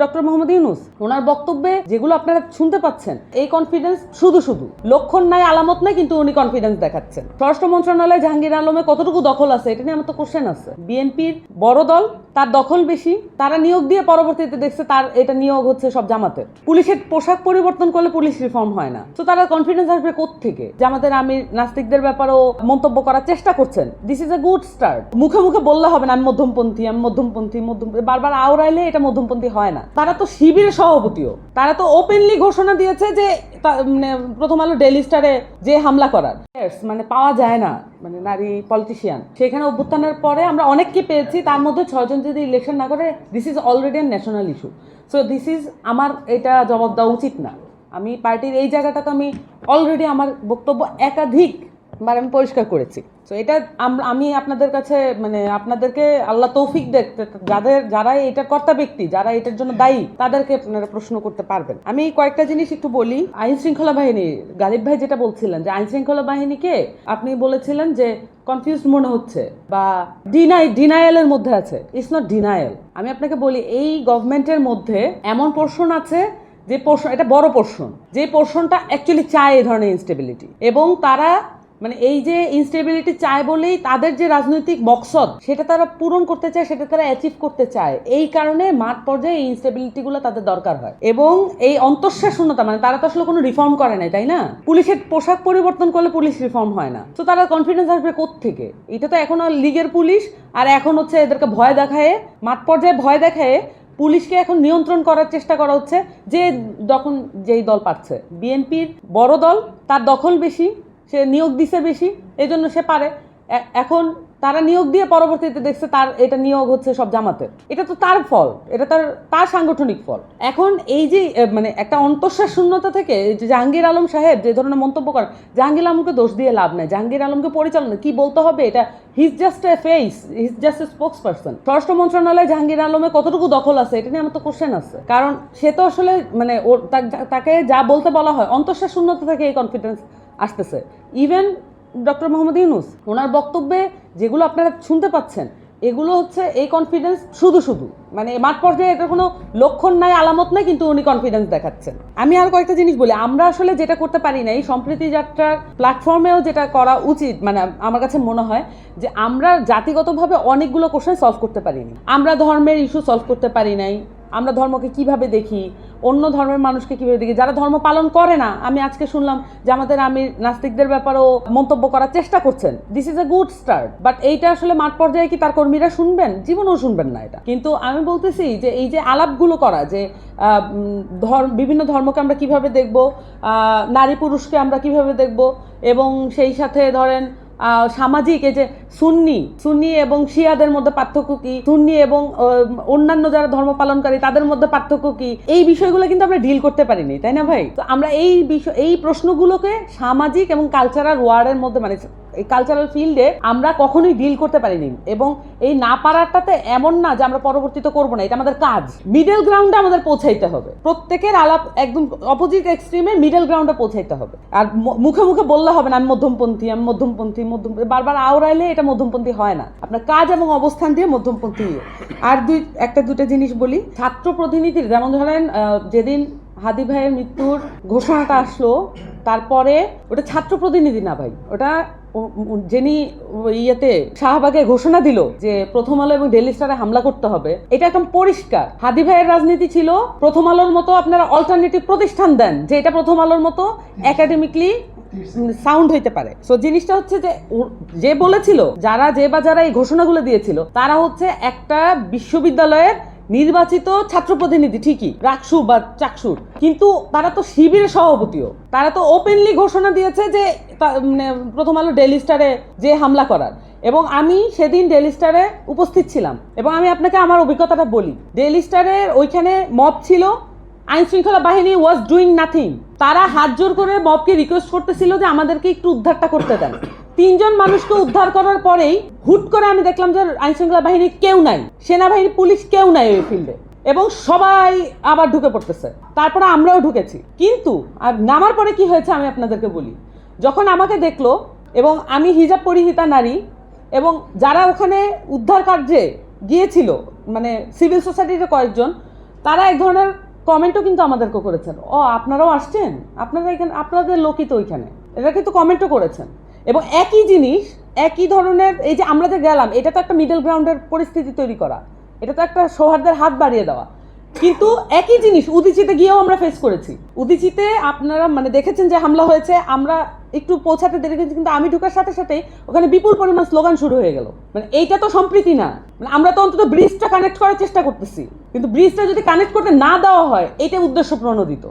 Doctor Mohammad Yunus ওনার বক্তব্যে যেগুলো আপনারা শুনতে পাচ্ছেন, এই কনফিডেন্স শুধু লক্ষণ নাই, আলামত নাই, কিন্তু উনি কনফিডেন্স দেখাচ্ছেন। স্বরাষ্ট্র মন্ত্রণালয়ে জাহাঙ্গীর আলমে কতটুকু দখল আছে এটা নিয়ে আমার তো কোশ্চেন আছে। বিএনপির বড় দল, তার দখল বেশি, তারা নিয়োগ দিয়ে পরবর্তীতে দেখছে তার এটা নিয়োগ হচ্ছে সব জামাতের। পুলিশের পোশাক পরিবর্তন করলে পুলিশ রিফর্ম হয় না, তো তারা কনফিডেন্স আসবে কোত্থেকে? জামাতের আমির নাস্তিকদের ব্যাপারেও মন্তব্য করার চেষ্টা করছেন। This is a good start. মুখে মুখে বললে হবে না আমি মধ্যমপন্থী, বারবার আওড়াইলে এটা মধ্যমপন্থী হয় না। তারা তো শিবিরের সভাপতিও, তারা তো ওপেনলি ঘোষণা দিয়েছে যে প্রথম আলো ডেইলি স্টারে যে হামলা করার মানে পাওয়া যায় না, মানে নারী পলিটিশিয়ান, সেখানে অভ্যুত্থানের পরে আমরা অনেককে পেয়েছি, তার মধ্যে 6 জন যদি ইলেকশন না করে, this is already national issue. So this is আমার এটা জবাব দেওয়া উচিত না। আমি পার্টির এই জায়গাটাতে আমি অলরেডি আমার বক্তব্য একাধিক আমি পরিষ্কার করেছি। তো এটা আমি আপনাদের কাছে মানে আপনাদেরকে আল্লাহ তৌফিক দেখতে, যারা এটার কর্তা ব্যক্তি, যারা এটার জন্য দায়ী, তাদেরকে আপনারা প্রশ্ন করতে পারবেন। আমি কয়েকটা জিনিস একটু বলি। আইন শৃঙ্খলা বাহিনী, গালিব ভাই যেটা বলছিলেন যে আইন শৃঙ্খলা বাহিনীকে আপনি বলেছিলেন যে কনফিউজড মনে হচ্ছে বা ডিনায়ালের মধ্যে আছে। It's not denial. আমি আপনাকে বলি, এই গভর্নমেন্টের মধ্যে এমন পোর্শন আছে যে পোর্শন, এটা বড় পোর্শন, যে পোর্শনটা অ্যাকচুয়ালি চায় এই ধরনের ইনস্টেবিলিটি, এবং তারা মানে এই যে ইনস্টেবিলিটি চায় বলেই তাদের যে রাজনৈতিক মকসদ সেটা তারা পূরণ করতে চায়, সেটা তারা অ্যাচিভ করতে চায়। এই কারণে মাঠ পর্যায়ে এই ইনস্টেবিলিটিগুলো তাদের দরকার হয়। এবং এই অন্তঃশ্বাস শূন্যতা, মানে তারা তো আসলে কোনো রিফর্ম করে নাই, তাই না? পুলিশের পোশাক পরিবর্তন করলে পুলিশ রিফর্ম হয় না, তো তারা কনফিডেন্স আসবে কোত্থেকে? এটা তো এখন লীগের পুলিশ, আর এখন হচ্ছে এদেরকে ভয় দেখায়, মাঠ পর্যায়ে ভয় দেখায় পুলিশকে এখন নিয়ন্ত্রণ করার চেষ্টা করা হচ্ছে, যে যখন যেই দল পারছে। বিএনপির বড় দল, তার দখল বেশি, সে নিয়োগ দিছে বেশি, এই জন্য সে পারে। এখন তারা নিয়োগ দিয়ে পরবর্তীতে দেখছে তার এটা নিয়োগ হচ্ছে সব জামাতের। এটা তো তার ফল, এটা তার সাংগঠনিক ফল। এখন এই যে মানে একটা অন্তঃশ্বাস শূন্যতা থেকে যে জাহাঙ্গীর আলম সাহেব যে ধরনের মন্তব্য করেন, জাহাঙ্গীর আলমকে দোষ দিয়ে লাভ নাই। জাহাঙ্গীর আলমকে পরিচালনা কি বলতে হবে, এটা his just a face, his just a spokes person. স্বরাষ্ট্র মন্ত্রণালয়ে জাহাঙ্গীর আলমে কতটুকু দখল আছে এটা নিয়ে আমার তো কোশ্চেন আছে। কারণ সে তো আসলে মানে তাকে যা বলতে বলা হয়, অন্তঃশ্বাস শূন্যতা থেকে এই কনফিডেন্স আসতেছে। ইভেন ডক্টর মোহাম্মদ ইউনূস ওনার বক্তব্যে যেগুলো আপনারা শুনতে পাচ্ছেন, এগুলো হচ্ছে এই কনফিডেন্স শুধু মানে মাঠ পর্যায়ে এটার কোনো লক্ষণ নাই, আলামত নাই, কিন্তু উনি কনফিডেন্স দেখাচ্ছেন। আমি আর কয়েকটা জিনিস বলি। আমরা আসলে যেটা করতে পারি না, এই সম্প্রীতি যাত্রার প্ল্যাটফর্মেও যেটা করা উচিত, মানে আমার কাছে মনে হয় যে আমরা জাতিগতভাবে অনেকগুলো কোশ্চেন সলভ করতে পারিনি। আমরা ধর্মের ইস্যু সলভ করতে পারি নাই। আমরা ধর্মকে কিভাবে দেখি, অন্য ধর্মের মানুষকে কিভাবে দেখি, যারা ধর্ম পালন করে না। আমি আজকে শুনলাম যে আমাদের আমির নাস্তিকদের ব্যাপারেও মন্তব্য করার চেষ্টা করছেন। This is a good start, but এইটা আসলে মাঠ পর্যায়ে কি তার কর্মীরা শুনবেন? জীবনেও শুনবেন না এটা। কিন্তু আমি বলতেছি যে এই যে আলাপগুলো করা, যে বিভিন্ন ধর্মকে আমরা কিভাবে দেখব, নারী পুরুষকে আমরা কিভাবে দেখব, এবং সেই সাথে ধরেন সামাজিক এই যে সুন্নি এবং শিয়াদের মধ্যে পার্থক্য কি, সুন্নি এবং অন্যান্য যারা ধর্ম পালনকারী তাদের মধ্যে পার্থক্য কি, এই বিষয়গুলো কিন্তু আমরা ডিল করতে পারিনি, তাই না ভাই? তো আমরা এই প্রশ্নগুলোকে সামাজিক এবং কালচারাল ওয়ার্ডের মধ্যে, মানে এই কালচারাল ফিল্ডে আমরা কখনোই ডিল করতে পারিনি। এবং এই না পারাটাতে এমন না যে আমরা পরবর্তীতে করবো না, এটা আমাদের কাজ। মিডল গ্রাউন্ডে আমাদের পৌঁছাইতে হবে। প্রত্যেকের আলাপ একদম অপোজিট এক্সট্রিমে মিডল গ্রাউন্ডে পৌঁছাইতে হবে। আর মুখে মুখে বললে হবে না আমি মধ্যমপন্থী, বারবার আওড়াইলে এটা মধ্যমপন্থী হয় না। আপনার কাজ এবং অবস্থান দিয়ে মধ্যমপন্থী। আর দুটা জিনিস বলি। ছাত্র প্রতিনিধির, যেমন ধরেন যেদিন হাদি ভাইয়ের মৃত্যুর ঘোষণাটা আসলো, তারপরে ওটা ছাত্র প্রতিনিধি না ভাই, ওটা যিনি শাহবাগে ঘোষণা দিল যে প্রথম আলো এবং ডেইলি স্টারে হামলা করতে হবে, এটা একদম পরিষ্কার হাদি ভাইয়ের রাজনীতি ছিল। প্রথম আলোর মতো আপনারা অল্টারনেটিভ প্রতিষ্ঠান দেন, যে এটা প্রথম আলোর মতো একাডেমিকলি সাউন্ড হইতে পারে। সো জিনিসটা হচ্ছে যে বলেছিল, যারা এই ঘোষণাগুলো দিয়েছিল, তারা হচ্ছে একটা বিশ্ববিদ্যালয়ের নির্বাচিত ছাত্র প্রতিনিধি, ঠিকই, রাকসু বা চাকসুর, কিন্তু তারা তো শিবিরের সভাপতিও। তারা তো ওপেনলি ঘোষণা দিয়েছে যে প্রথম আলো ডেইলি স্টারে যে হামলা করার। এবং আমি সেদিন ডেইলি স্টারে উপস্থিত ছিলাম, এবং আমি আপনাকে আমার অভিজ্ঞতাটা বলি। ডেইলি স্টারের ওইখানে মব ছিল, আইন শৃঙ্খলা বাহিনী ওয়াজ ডুইং নাথিং। তারা হাত জোর করে মবকে রিকোয়েস্ট করতেছিল যে আমাদেরকে একটু উদ্ধারটা করতে দেন। 3 জন মানুষকে উদ্ধার করার পরেই হুট করে আমি দেখলাম যে আইন শৃঙ্খলা বাহিনীর কেউ নাই, সেনাবাহিনী, পুলিশ কেউ নাই ওই ফিল্ডে, এবং সবাই আবার ঢুকে পড়তেছে। তারপরে আমরাও ঢুকেছি। কিন্তু আর নামার পরে কি হয়েছে আমি আপনাদেরকে বলি। যখন আমাকে দেখলো, এবং আমি হিজাব পরিহিতা নারী, এবং যারা ওখানে উদ্ধার কার্যে গিয়েছিল, মানে সিভিল সোসাইটির কয়েকজন, তারা এক ধরনের কমেন্টও কিন্তু আমাদেরকে করেছেন, ও আপনারাও আসছেন, আপনারা এখানে, আপনাদের লোকই তো ওইখানে, এরা কিন্তু কমেন্টও করেছেন। এবং একই জিনিস, একই ধরনের, এই যে আমরা যে গেলাম, এটা তো একটা মিডল গ্রাউন্ডের পরিস্থিতি তৈরি করা, এটা তো একটা সৌহার্দ্যের হাত বাড়িয়ে দেওয়া। কিন্তু একই জিনিস উদীচিতে গিয়েও আমরা ফেস করেছি। উদীচিতে আপনারা মানে দেখেছেন যে হামলা হয়েছে, আমরা একটু পৌঁছাতে দেরি হয়েছে, কিন্তু আমি ঢোকার সাথে সাথেই ওখানে বিপুল পরিমাণ স্লোগান শুরু হয়ে গেল। মানে এইটা তো সম্প্রীতি না, মানে আমরা তো অন্তত ব্রিজটা কানেক্ট করার চেষ্টা করতেছি, কিন্তু ব্রিজটা যদি কানেক্ট করতে না দেওয়া হয়, এইটা উদ্দেশ্য প্রণোদিত।